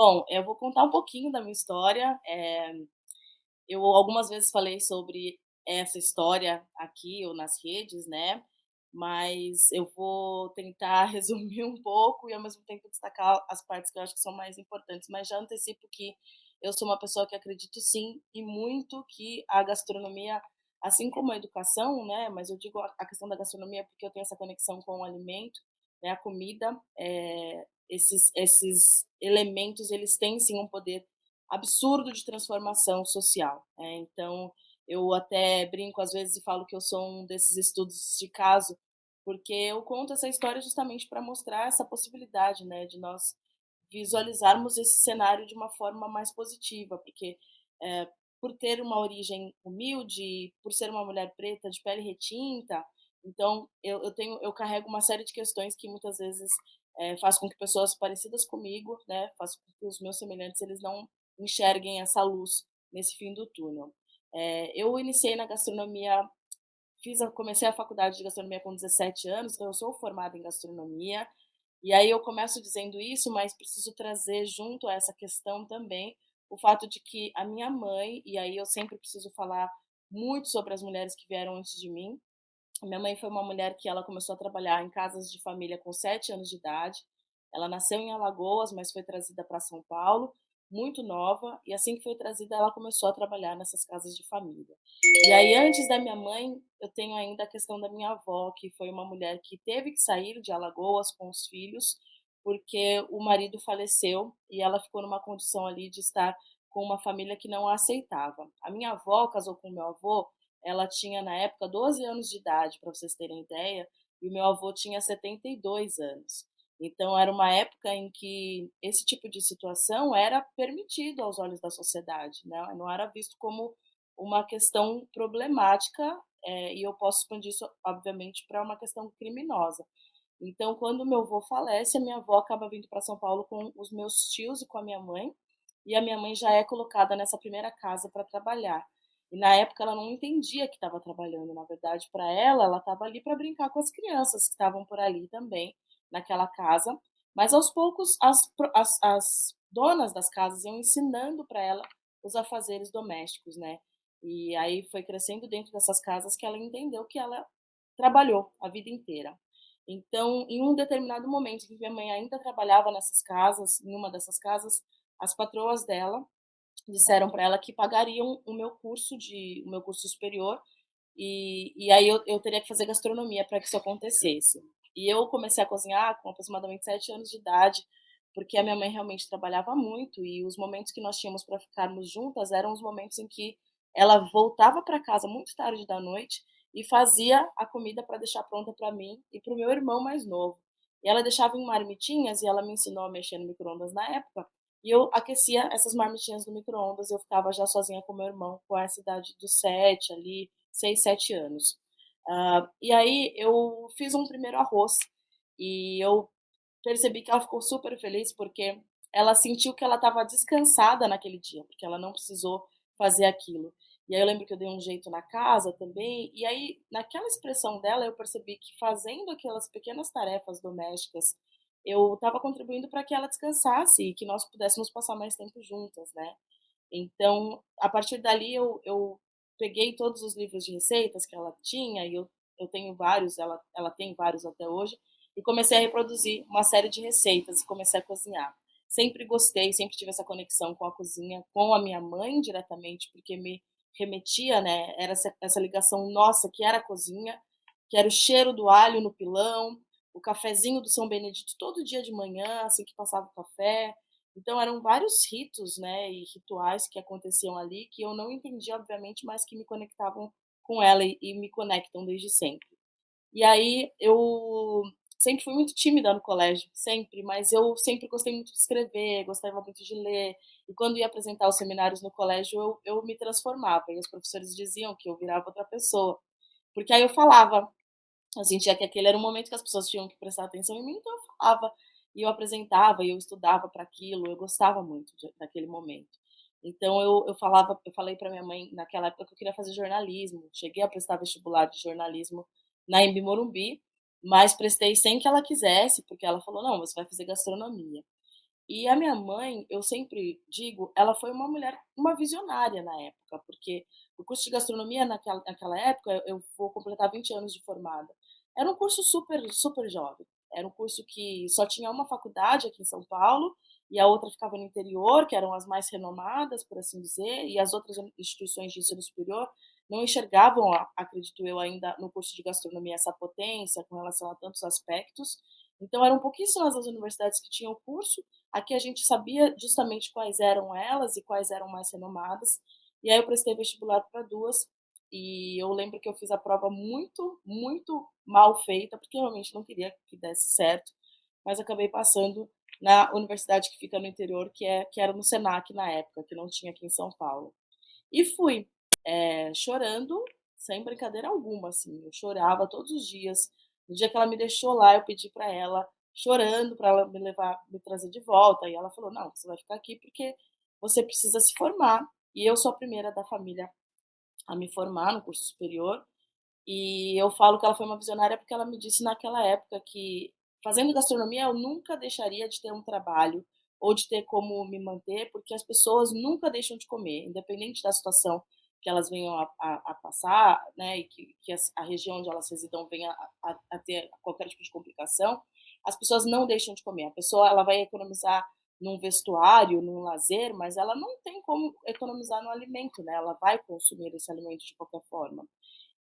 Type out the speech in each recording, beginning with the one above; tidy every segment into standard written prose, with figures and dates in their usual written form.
Bom, eu vou contar um pouquinho da minha história. Eu algumas vezes falei sobre essa história aqui ou nas redes, né, mas eu vou tentar resumir um pouco e ao mesmo tempo destacar as partes que eu acho que são mais importantes, mas já antecipo que eu sou uma pessoa que acredito sim e muito que a gastronomia, assim como a educação, né, mas eu digo a questão da gastronomia porque eu tenho essa conexão com o alimento, né, a comida, esses elementos eles têm sim um poder absurdo de transformação social, né. Então, eu até brinco às vezes e falo que eu sou um desses estudos de caso, porque eu conto essa história justamente para mostrar essa possibilidade, né, de nós visualizarmos esse cenário de uma forma mais positiva, porque, por ter uma origem humilde, por ser uma mulher preta de pele retinta, então eu carrego uma série de questões que muitas vezes, faz com que pessoas parecidas comigo, né, faz com que os meus semelhantes eles não enxerguem essa luz nesse fim do túnel. Eu iniciei na gastronomia, comecei a faculdade de gastronomia com 17 anos, então eu sou formada em gastronomia, e aí eu começo dizendo isso, mas preciso trazer junto a essa questão também o fato de que a minha mãe, e aí eu sempre preciso falar muito sobre as mulheres que vieram antes de mim. A minha mãe foi uma mulher que ela começou a trabalhar em casas de família com 7 anos de idade. Ela nasceu em Alagoas, mas foi trazida para São Paulo muito nova, e assim que foi trazida, ela começou a trabalhar nessas casas de família. E aí, antes da minha mãe, eu tenho ainda a questão da minha avó, que foi uma mulher que teve que sair de Alagoas com os filhos, porque o marido faleceu e ela ficou numa condição ali de estar com uma família que não a aceitava. A minha avó casou com o meu avô, ela tinha na época 12 anos de idade, para vocês terem ideia, e o meu avô tinha 72 anos. Então era uma época em que esse tipo de situação era permitido aos olhos da sociedade, né, não era visto como uma questão problemática, e eu posso expandir isso, obviamente, para uma questão criminosa. Então, quando meu avô falece, a minha avó acaba vindo para São Paulo com os meus tios e com a minha mãe, e a minha mãe já é colocada nessa primeira casa para trabalhar. E na época ela não entendia que estava trabalhando, na verdade, para ela estava ali para brincar com as crianças que estavam por ali também, naquela casa. Mas aos poucos as donas das casas iam ensinando para ela os afazeres domésticos, né. E aí foi crescendo dentro dessas casas que ela entendeu que ela trabalhou a vida inteira. Então, em um determinado momento em que minha mãe ainda trabalhava nessas casas, em uma dessas casas, as patroas dela disseram para ela que pagariam o meu curso superior, e aí eu teria que fazer gastronomia para que isso acontecesse. E eu comecei a cozinhar com aproximadamente 7 anos de idade, porque a minha mãe realmente trabalhava muito e os momentos que nós tínhamos para ficarmos juntas eram os momentos em que ela voltava para casa muito tarde da noite e fazia a comida para deixar pronta para mim e para o meu irmão mais novo. E ela deixava em marmitinhas e ela me ensinou a mexer no micro-ondas na época, e eu aquecia essas marmitinhas no micro-ondas, eu ficava já sozinha com meu irmão, com essa idade dos 7 ali, 6 7 anos. E aí eu fiz um primeiro arroz, e eu percebi que ela ficou super feliz, porque ela sentiu que ela estava descansada naquele dia, porque ela não precisou fazer aquilo. E aí eu lembro que eu dei um jeito na casa também, e aí naquela expressão dela eu percebi que fazendo aquelas pequenas tarefas domésticas, eu estava contribuindo para que ela descansasse e que nós pudéssemos passar mais tempo juntas, né. Então, a partir dali eu peguei todos os livros de receitas que ela tinha, e eu tenho vários, ela tem vários até hoje, e comecei a reproduzir uma série de receitas e comecei a cozinhar. Sempre gostei, sempre tive essa conexão com a cozinha, com a minha mãe diretamente, porque me remetia, né, era essa ligação nossa que era a cozinha, que era o cheiro do alho no pilão, o cafezinho do São Benedito todo dia de manhã, assim que passava o café. Então eram vários ritos, né, e rituais que aconteciam ali, que eu não entendia obviamente, mas que me conectavam com ela e me conectam desde sempre. E aí eu sempre fui muito tímida no colégio, sempre, mas eu sempre gostei muito de escrever, gostava muito de ler, e quando ia apresentar os seminários no colégio eu me transformava, e os professores diziam que eu virava outra pessoa, porque aí eu falava, eu sentia que aquele era um momento que as pessoas tinham que prestar atenção em mim, então eu falava, e eu apresentava, e eu estudava para aquilo, eu gostava muito daquele momento. Então eu falei para minha mãe naquela época que eu queria fazer jornalismo, cheguei a prestar vestibular de jornalismo na Embi Morumbi, mas prestei sem que ela quisesse, porque ela falou: "Não, você vai fazer gastronomia". E a minha mãe, eu sempre digo, ela foi uma mulher, uma visionária na época, porque o curso de gastronomia naquela época, eu vou completar 20 anos de formada, era um curso super jovem. Era um curso que só tinha uma faculdade aqui em São Paulo, e a outra ficava no interior, que eram as mais renomadas, por assim dizer, e as outras instituições de ensino superior não enxergavam, acredito eu, ainda no curso de gastronomia essa potência com relação a tantos aspectos. Então eram pouquíssimas as universidades que tinham o curso. Aqui a gente sabia justamente quais eram elas e quais eram mais renomadas. E aí eu prestei vestibular para 2 e eu lembro que eu fiz a prova muito mal feita, porque eu realmente não queria que desse certo, mas acabei passando na universidade que fica no interior, que era no Senac na época, que não tinha aqui em São Paulo. E fui, chorando, sem brincadeira alguma, assim, eu chorava todos os dias. No dia que ela me deixou lá, eu pedi para ela, chorando, para ela me trazer de volta, e ela falou: "Não, você vai ficar aqui porque você precisa se formar". E eu sou a primeira da família a me formar no curso superior, e eu falo que ela foi uma visionária porque ela me disse naquela época que, fazendo gastronomia, eu nunca deixaria de ter um trabalho ou de ter como me manter, porque as pessoas nunca deixam de comer, independente da situação que elas venham a passar, né, e que a região onde elas residam venha a ter qualquer tipo de complicação, as pessoas não deixam de comer. A pessoa ela vai economizar num vestuário, num lazer, mas ela não tem como economizar no alimento, né? Ela vai consumir esse alimento de qualquer forma.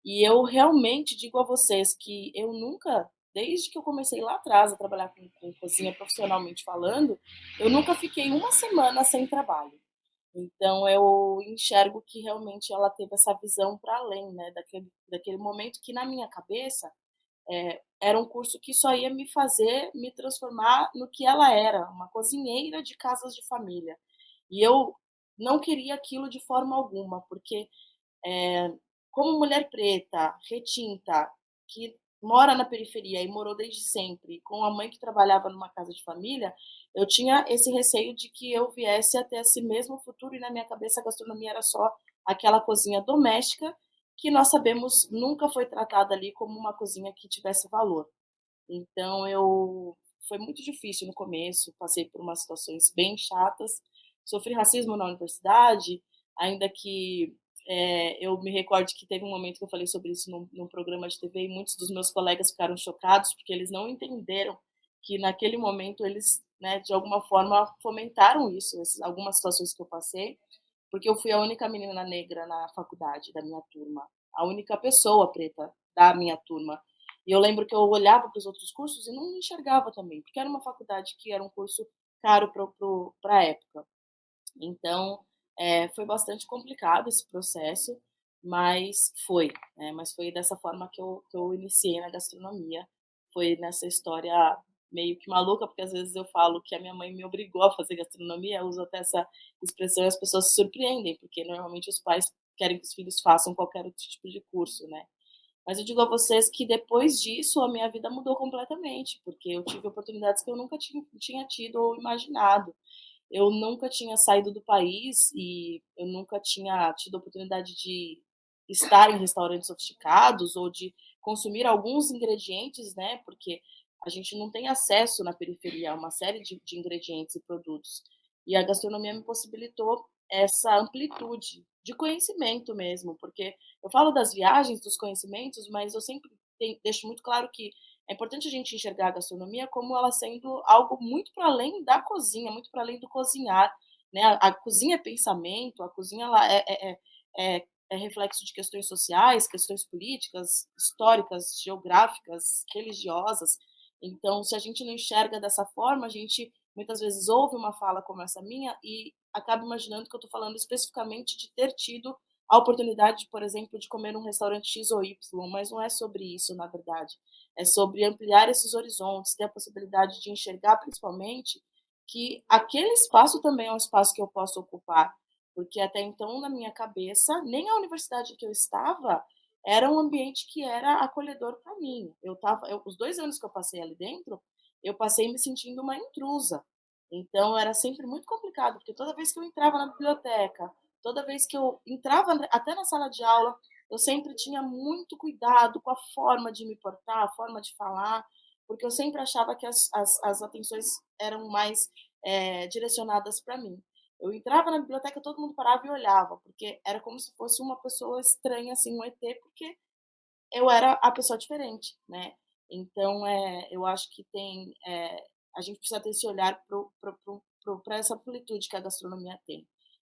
E eu realmente digo a vocês que eu nunca, desde que eu comecei lá atrás a trabalhar com cozinha profissionalmente falando, eu nunca fiquei uma semana sem trabalho. Então eu enxergo que realmente ela teve essa visão para além, né, daquele momento que na minha cabeça, era um curso que só ia me fazer me transformar no que ela era, uma cozinheira de casas de família. E eu não queria aquilo de forma alguma, porque como mulher preta, retinta, que mora na periferia e morou desde sempre, com a mãe que trabalhava numa casa de família, eu tinha esse receio de que eu viesse a ter esse mesmo futuro e na minha cabeça a gastronomia era só aquela cozinha doméstica que nós sabemos nunca foi tratada ali como uma cozinha que tivesse valor. Então eu foi muito difícil no começo, passei por umas situações bem chatas, sofri racismo na universidade, ainda que, eu me recordo que teve um momento que eu falei sobre isso num programa de TV e muitos dos meus colegas ficaram chocados, porque eles não entenderam que naquele momento eles, né, de alguma forma fomentaram isso, algumas situações que eu passei, porque eu fui a única menina negra na faculdade da minha turma, a única pessoa preta da minha turma. E eu lembro que eu olhava para os outros cursos e não enxergava também, porque era uma faculdade que era um curso caro para a época. Então, foi bastante complicado esse processo, mas foi, né, mas foi dessa forma que eu iniciei na gastronomia. Foi nessa história meio que maluca, porque às vezes eu falo que a minha mãe me obrigou a fazer gastronomia, eu uso até essa expressão e as pessoas se surpreendem, porque normalmente os pais querem que os filhos façam qualquer outro tipo de curso, né. Mas eu digo a vocês que depois disso a minha vida mudou completamente, porque eu tive oportunidades que eu nunca tinha tido ou imaginado. Eu nunca tinha saído do país e eu nunca tinha tido a oportunidade de estar em restaurantes sofisticados ou de consumir alguns ingredientes, né, porque a gente não tem acesso na periferia a uma série de ingredientes e produtos. E a gastronomia me possibilitou essa amplitude de conhecimento mesmo, porque eu falo das viagens, dos conhecimentos, mas eu sempre deixo muito claro que é importante a gente enxergar a gastronomia como ela sendo algo muito para além da cozinha, muito para além do cozinhar, né? A cozinha é pensamento, a cozinha ela é reflexo de questões sociais, questões políticas, históricas, geográficas, religiosas. Então, se a gente não enxerga dessa forma, a gente muitas vezes ouve uma fala como essa minha e acaba imaginando que eu estou falando especificamente de ter tido a oportunidade, por exemplo, de comer num restaurante X ou Y, mas não é sobre isso, na verdade. É sobre ampliar esses horizontes, ter a possibilidade de enxergar, principalmente, que aquele espaço também é um espaço que eu posso ocupar, porque até então, na minha cabeça, nem a universidade que eu estava era um ambiente que era acolhedor para mim. Os 2 anos que eu passei ali dentro, eu passei me sentindo uma intrusa. Então era sempre muito complicado, porque toda vez que eu entrava na biblioteca, toda vez que eu entrava até na sala de aula, eu sempre tinha muito cuidado com a forma de me portar, a forma de falar, porque eu sempre achava que as atenções eram mais direcionadas para mim. Eu entrava na biblioteca, todo mundo parava e olhava, porque era como se fosse uma pessoa estranha, assim, um ET, porque eu era a pessoa diferente, né. Então, eu acho que a gente precisa ter esse olhar para essa amplitude que a gastronomia tem.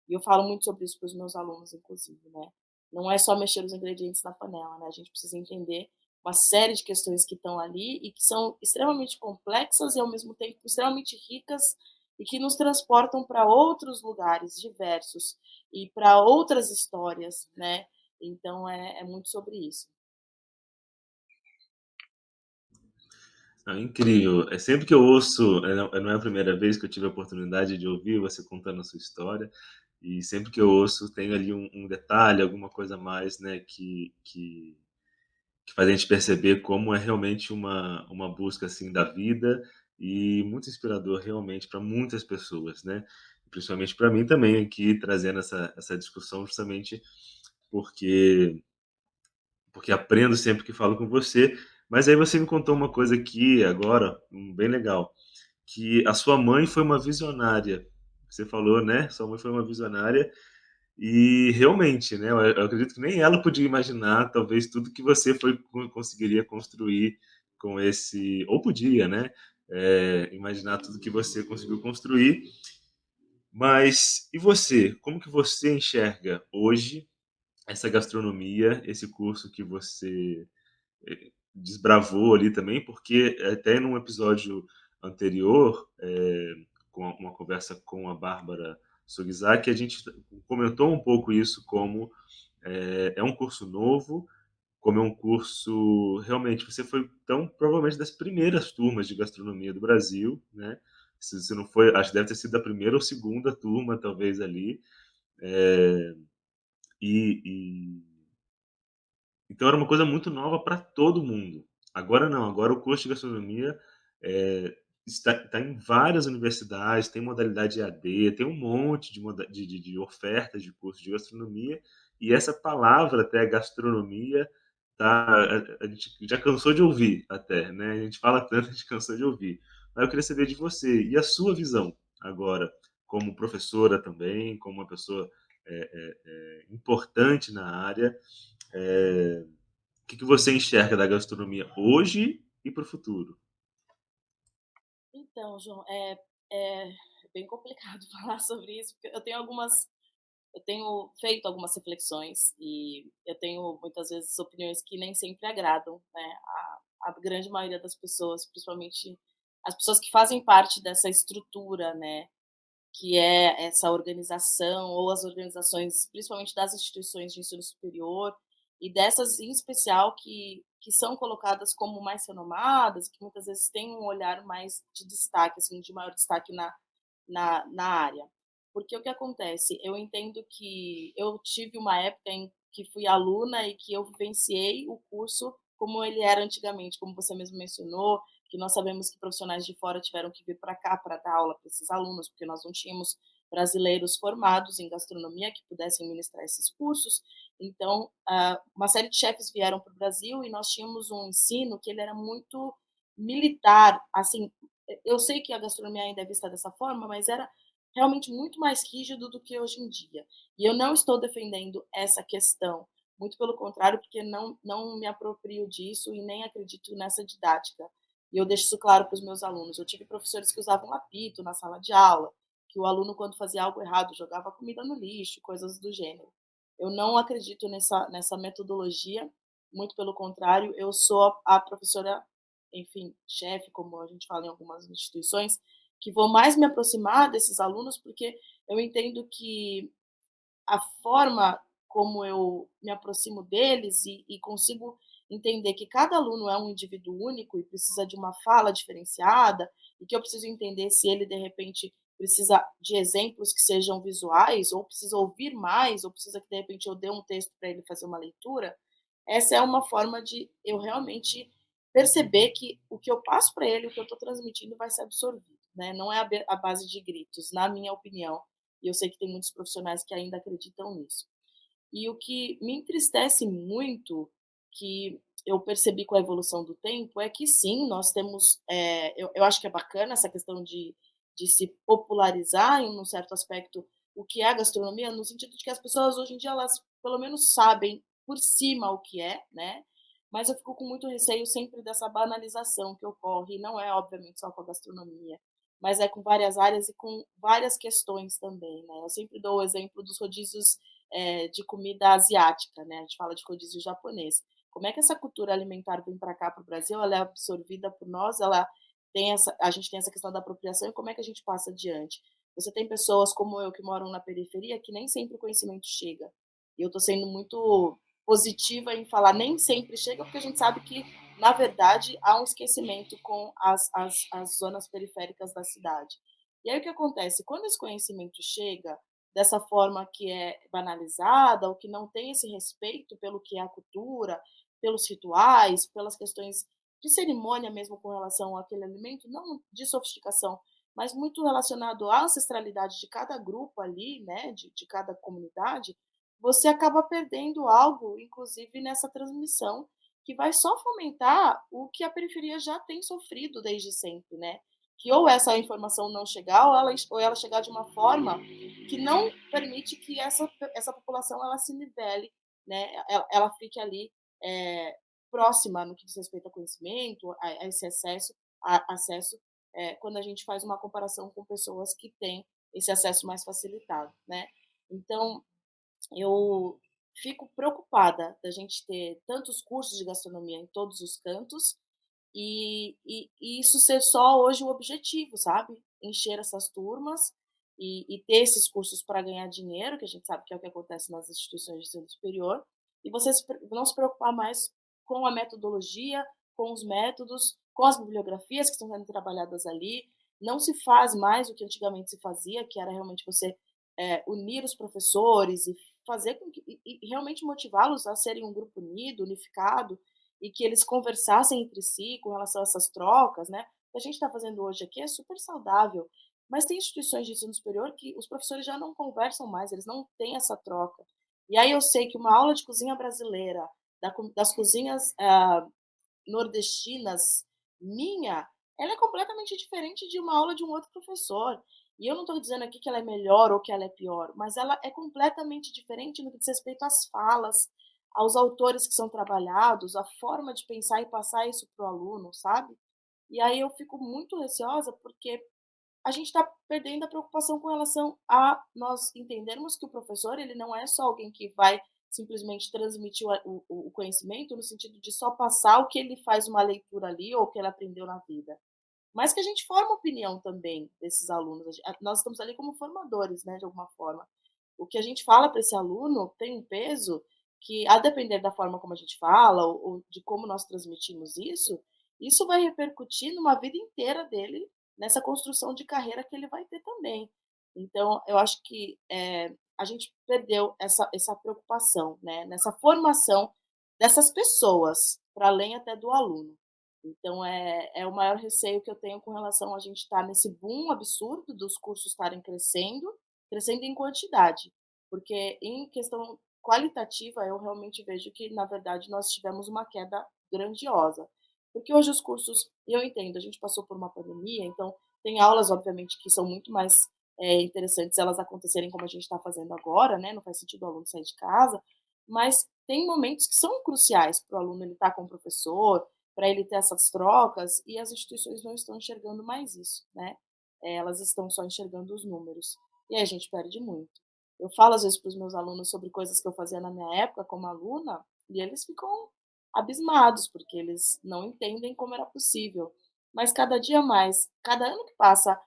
E eu falo muito sobre isso para os meus alunos, inclusive, né. Não é só mexer os ingredientes na panela, né, a gente precisa entender uma série de questões que estão ali e que são extremamente complexas e, ao mesmo tempo, extremamente ricas e que nos transportam para outros lugares diversos e para outras histórias, né. Então é muito sobre isso. Ah, incrível. É sempre que eu ouço, não é a primeira vez que eu tive a oportunidade de ouvir você contando a sua história, e sempre que eu ouço tem ali um detalhe, alguma coisa a mais, né, que faz a gente perceber como é realmente uma busca, assim, da vida e muito inspirador realmente para muitas pessoas, né. Principalmente para mim também aqui trazendo essa discussão justamente porque aprendo sempre que falo com você. Mas aí você me contou uma coisa aqui agora, bem legal, que a sua mãe foi uma visionária. Você falou, né, sua mãe foi uma visionária e realmente, né, eu acredito que nem ela podia imaginar, talvez, tudo que você conseguiria construir com esse ou podia, né, imaginar tudo que você conseguiu construir. Mas e você? Como que você enxerga hoje essa gastronomia, esse curso que você desbravou ali também, porque até num episódio anterior, com uma conversa com a Bárbara Sugizaki, a gente comentou um pouco isso como é um curso novo, como é um curso realmente você foi então provavelmente das primeiras turmas de gastronomia do Brasil, né? Se não foi, acho que deve ter sido a primeira ou segunda turma, talvez ali. Eh, e então era uma coisa muito nova para todo mundo. Agora não, agora o curso de gastronomia, está em várias universidades, tem modalidade EAD, tem um monte de moda de ofertas de curso de gastronomia, e essa palavra até gastronomia, tá, a gente já cansou de ouvir até, né, a gente fala tanto, a gente cansou de ouvir. Mas eu queria saber de você, e a sua visão agora, como professora também, como uma pessoa, importante na área, o que você enxerga da gastronomia hoje e para o futuro? Então, João, é bem complicado falar sobre isso, porque eu tenho feito algumas reflexões e eu tenho muitas vezes opiniões que nem sempre agradam, né, a grande maioria das pessoas, principalmente as pessoas que fazem parte dessa estrutura, né, que é essa organização ou as organizações, principalmente das instituições de ensino superior e dessas em especial que são colocadas como mais renomadas, que muitas vezes têm um olhar mais de destaque, assim, de maior destaque na área. Porque o que acontece? Eu entendo que eu tive uma época em que fui aluna e que eu vivenciei o curso como ele era antigamente, como você mesmo mencionou, que nós sabemos que profissionais de fora tiveram que vir para cá para dar aula para esses alunos, porque nós não tínhamos brasileiros formados em gastronomia que pudessem ministrar esses cursos. Então, uma série de chefes vieram para o Brasil e nós tínhamos um ensino que ele era muito militar, assim, eu sei que a gastronomia ainda é vista dessa forma, mas era realmente muito mais rígido do que hoje em dia. E eu não estou defendendo essa questão, muito pelo contrário, porque não me aproprio disso e nem acredito nessa didática. E eu deixo isso claro para os meus alunos. Eu tive professores que usavam apito na sala de aula, que o aluno, quando fazia algo errado, jogava comida no lixo, coisas do gênero. Eu não acredito nessa metodologia, muito pelo contrário, eu sou a professora, enfim, chefe, como a gente fala em algumas instituições, que vou mais me aproximar desses alunos, porque eu entendo que a forma como eu me aproximo deles e consigo entender que cada aluno é um indivíduo único e precisa de uma fala diferenciada, e que eu preciso entender se ele, de repente, precisa de exemplos que sejam visuais, ou precisa ouvir mais, ou precisa que, de repente, eu dê um texto para ele fazer uma leitura. Essa é uma forma de eu realmente perceber que o que eu passo para ele, o que eu estou transmitindo, vai ser absorvido, né? Não é a base de gritos, na minha opinião, e eu sei que tem muitos profissionais que ainda acreditam nisso. E o que me entristece muito, que eu percebi com a evolução do tempo, é que sim, nós temos, eu acho que é bacana essa questão de se popularizar em um certo aspecto o que é a gastronomia, no sentido de que as pessoas hoje em dia elas pelo menos sabem por cima o que é, né, mas eu fico com muito receio sempre dessa banalização que ocorre, e não é obviamente só com a gastronomia, mas é com várias áreas e com várias questões também, né. Eu sempre dou o exemplo dos rodízios, de comida asiática, né, a gente fala de rodízio japonês. Como é que essa cultura alimentar vem para cá, para o Brasil, ela é absorvida por nós, ela tem essa a gente tem essa questão da apropriação e como é que a gente passa adiante? Você tem pessoas como eu que moram na periferia que nem sempre o conhecimento chega. E eu estou sendo muito positiva em falar nem sempre chega, porque a gente sabe que, na verdade, há um esquecimento com as zonas periféricas da cidade. E aí o que acontece? Quando esse conhecimento chega dessa forma que é banalizada, ou que não tem esse respeito pelo que é a cultura, pelos rituais, pelas questões de cerimônia mesmo com relação àquele alimento, não de sofisticação, mas muito relacionado à ancestralidade de cada grupo ali, né, de cada comunidade, você acaba perdendo algo, inclusive nessa transmissão, que vai só fomentar o que a periferia já tem sofrido desde sempre, né? Que ou essa informação não chegar, ou ela chegar de uma forma que não permite que essa população ela se nivele, né? Ela fique ali próxima no que diz respeito ao conhecimento, a esse acesso, quando a gente faz uma comparação com pessoas que têm esse acesso mais facilitado, né? Então, eu fico preocupada da gente ter tantos cursos de gastronomia em todos os cantos e isso ser só hoje o objetivo, sabe? Encher essas turmas e ter esses cursos para ganhar dinheiro, que a gente sabe que é o que acontece nas instituições de ensino superior, e você não se preocupar mais com a metodologia, com os métodos, com as bibliografias que estão sendo trabalhadas ali. Não se faz mais o que antigamente se fazia, que era realmente você unir os professores e fazer com que e realmente motivá-los a serem um grupo unido, unificado, e que eles conversassem entre si com relação a essas trocas, né. O que a gente está fazendo hoje aqui é super saudável, mas tem instituições de ensino superior que os professores já não conversam mais, eles não têm essa troca. E aí eu sei que uma aula de cozinha brasileira, das cozinhas, nordestinas minha, ela é completamente diferente de uma aula de um outro professor. E eu não estou dizendo aqui que ela é melhor ou que ela é pior, mas ela é completamente diferente no que diz respeito às falas, aos autores que são trabalhados, a forma de pensar e passar isso para o aluno, sabe? E aí eu fico muito receosa porque a gente está perdendo a preocupação com relação a nós entendermos que o professor ele não é só alguém que vai simplesmente transmitir o conhecimento no sentido de só passar o que ele faz uma leitura ali ou o que ele aprendeu na vida, mas que a gente forma opinião também desses alunos. Nós estamos ali como formadores, né, de alguma forma. O que a gente fala para esse aluno tem um peso que, a depender da forma como a gente fala ou de como nós transmitimos isso vai repercutir numa vida inteira dele, nessa construção de carreira que ele vai ter também. Então, eu acho que a gente perdeu essa preocupação, né, nessa formação dessas pessoas, para além até do aluno. Então é o maior receio que eu tenho com relação a gente estar nesse boom absurdo dos cursos estarem crescendo em quantidade, porque em questão qualitativa eu realmente vejo que, na verdade, nós tivemos uma queda grandiosa. Porque hoje os cursos, e eu entendo, a gente passou por uma pandemia, então tem aulas, obviamente, que são muito mais interessantes elas acontecerem como a gente está fazendo agora, né? Não faz sentido o aluno sair de casa, mas tem momentos que são cruciais para o aluno ele estar com o professor, para ele ter essas trocas, e as instituições não estão enxergando mais isso, né? Elas estão só enxergando os números. E aí a gente perde muito. Eu falo às vezes para os meus alunos sobre coisas que eu fazia na minha época como aluna, e eles ficam abismados, porque eles não entendem como era possível. Mas cada dia mais, cada ano que passa,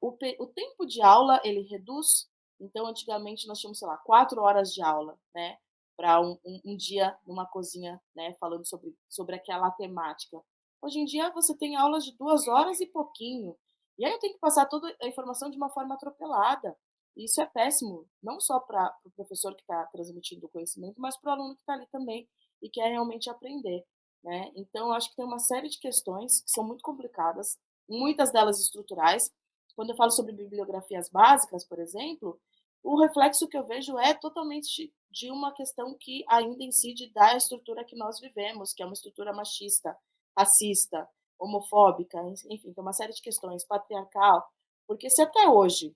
o tempo de aula ele reduz. Então, antigamente, nós tínhamos, sei lá, 4 horas de aula, né? Para um dia numa cozinha, né, falando sobre aquela temática. Hoje em dia você tem aulas de 2 horas e pouquinho, e aí eu tenho que passar toda a informação de uma forma atropelada. E isso é péssimo, não só para o professor que está transmitindo o conhecimento, mas para o aluno que está ali também e quer realmente aprender, né. Então eu acho que tem uma série de questões que são muito complicadas, muitas delas estruturais. Quando eu falo sobre bibliografias básicas, por exemplo, o reflexo que eu vejo é totalmente de uma questão que ainda incide da estrutura que nós vivemos, que é uma estrutura machista, racista, homofóbica, enfim, tem uma série de questões, patriarcal. Porque se até hoje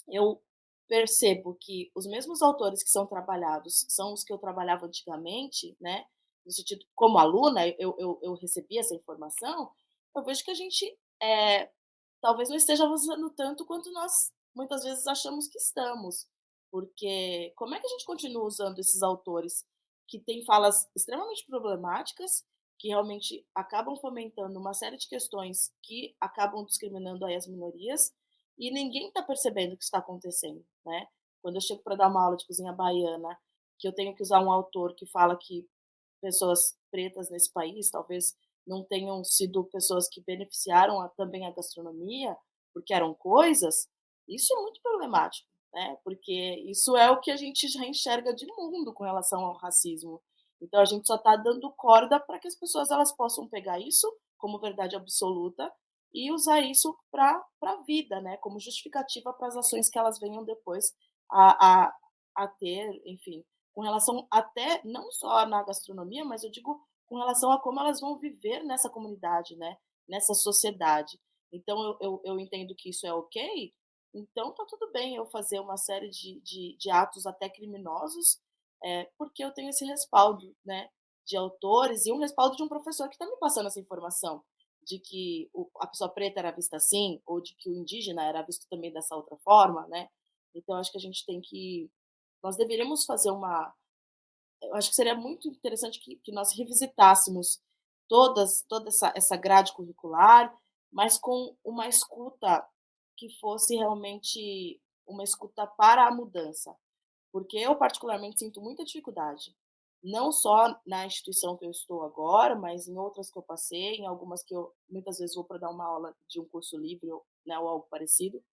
eu percebo que os mesmos autores que são trabalhados são os que eu trabalhava antigamente, né, no sentido como aluna, eu recebia essa informação, eu vejo que a gente, talvez não esteja avançando tanto quanto nós muitas vezes achamos que estamos. Porque como é que a gente continua usando esses autores que têm falas extremamente problemáticas, que realmente acabam fomentando uma série de questões que acabam discriminando aí as minorias, e ninguém está percebendo o que está acontecendo, né. Quando eu chego para dar uma aula de cozinha baiana, que eu tenho que usar um autor que fala que pessoas pretas nesse país talvez não tenham sido pessoas que beneficiaram também a gastronomia, porque eram coisas, isso é muito problemático, né? Porque isso é o que a gente já enxerga de mundo com relação ao racismo. Então a gente só está dando corda para que as pessoas elas possam pegar isso como verdade absoluta e usar isso para a vida, né? Como justificativa para as ações que elas venham depois a, a, a ter, enfim, com relação até não só na gastronomia, mas eu digo com relação a como elas vão viver nessa comunidade, né, nessa sociedade. Então eu entendo que isso é ok, então tá tudo bem eu fazer uma série de atos até criminosos, porque eu tenho esse respaldo, né, de autores e um respaldo de um professor que está me passando essa informação, de que a pessoa preta era vista assim, ou de que o indígena era visto também dessa outra forma, né. Então acho que a gente tem que nós deveríamos fazer uma eu acho que seria muito interessante que nós revisitássemos toda essa grade curricular, mas com uma escuta que fosse realmente uma escuta para a mudança. Porque eu particularmente sinto muita dificuldade, não só na instituição que eu estou agora, mas em outras que eu passei, em algumas que eu muitas vezes vou para dar uma aula de um curso livre ou, né, ou algo parecido,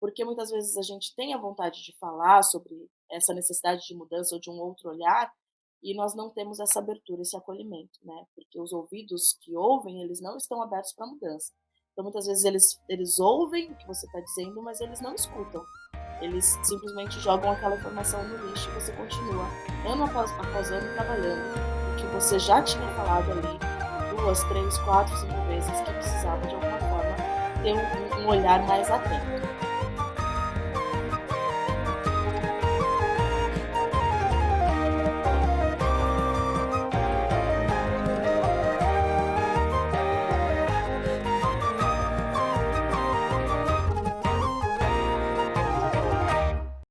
porque muitas vezes a gente tem a vontade de falar sobre essa necessidade de mudança ou de um outro olhar, e nós não temos essa abertura, esse acolhimento, né, porque os ouvidos que ouvem, eles não estão abertos para mudança. Então muitas vezes eles ouvem o que você está dizendo, mas eles não escutam. Eles simplesmente jogam aquela informação no lixo e você continua ano após ano trabalhando o que você já tinha falado ali 2, 3, 4, 5 vezes que precisava de alguma forma ter um olhar mais atento.